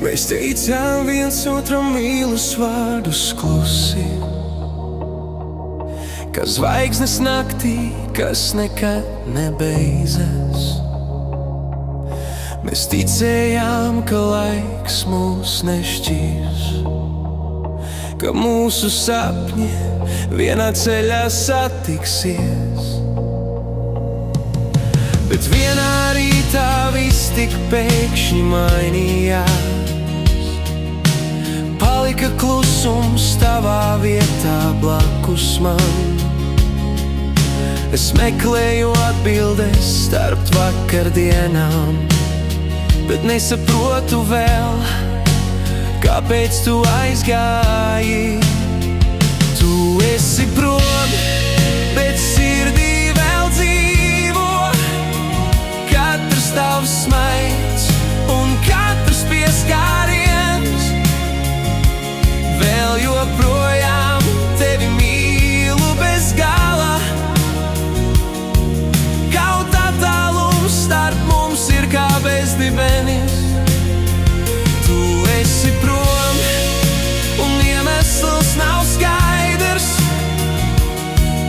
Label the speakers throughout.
Speaker 1: Mēs teicām viens otram mīlus vārdus klusi, kā zvaigznes naktī, kas nekad nebeidzas. Mēs ticējām, ka laiks mūs nešķirs, ka mūsu sapņi vienā ceļā satiksies. Bet vienā rītā viss tik pēkšņi mainījās. Palika klusums tavā vietā blakus man. Es meklēju atbildes starp vakardienām, bet nesaprotu vēl, kāpēc tu aizgāji. Tu esi prom, bet sirdī vēl dzīvo. Katrs tavs smaids un katrs pieskāriens. Vēl joprojām tevi mīlu bez gala. Kaut attālums starp mums ir kā bezdibenis. Tu esi prom un iemesls nav skaidrs.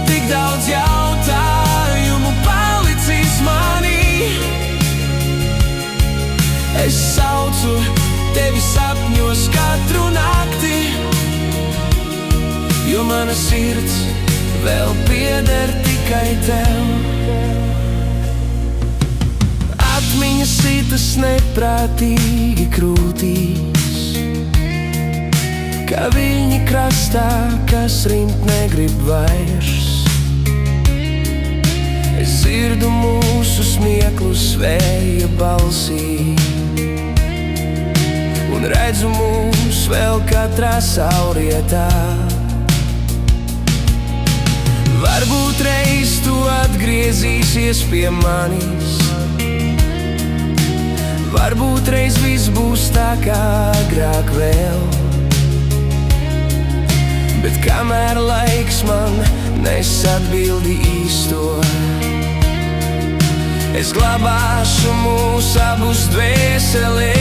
Speaker 1: Tik daudz jautājumu palicis manī. Es saucu tevi sapņos katru nakti, jo mana sirds vēl pieder tikai tev. Atmiņas sitas neprātīgi krūtīs, kā viļņi krastā, kas rimt negrib vairs. Es dzirdu mūsu smieklus vēja balsī un redzu mūs vēl katrā saulrietā. Varbūt reiz tu atgriezīsies pie manis, varbūt reiz viss būs tā kā agrāk vēl. Bet kamēr laiks man nes atbildi īsto, es glabāšu mūs abus dvēselē.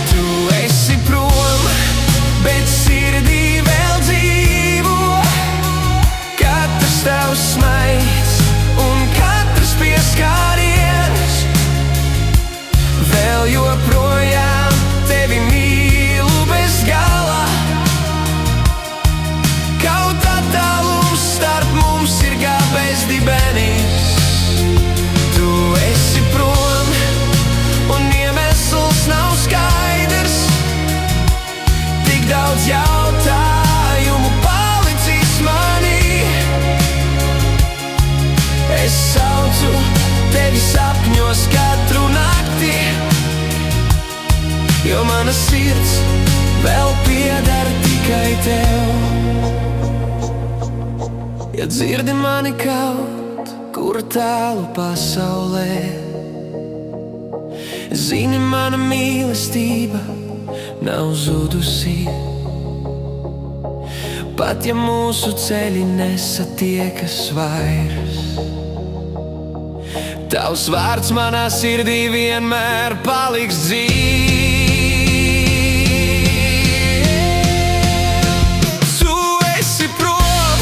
Speaker 1: Tu esi prom, bet sirdī vēl dzīvo. Katrs tavs smaids un katrs pieskāriens. Vēl joprojām tevi mīlu bez gala. Kaut attālums starp mums ir kā bezdibenis. Tu esi prom un iemesls nav skaidrs. Tik daudz jautājumu palicis manī. Es saucu tevi sapņos katru nakti, jo mana sirds vēl pieder tikai tev. Ja dzirdi mani kaut kur tālu pasaulē, zini, mana mīlestība nav zudusi. Pat ja mūsu ceļi nesatiekas vairs, tavs vārds manā sirdī vienmēr paliks dzīvs. Tu esi prom,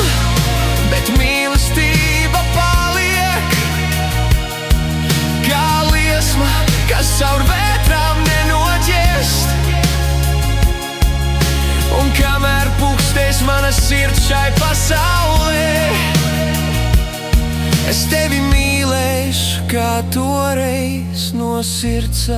Speaker 1: bet mīlestība paliek, kā liesma, kas caur vētrām nenoķest. Un kamēr pukstēs mana sirds šai pasaulē, es tevi mīlēšu kā toreiz no sirds.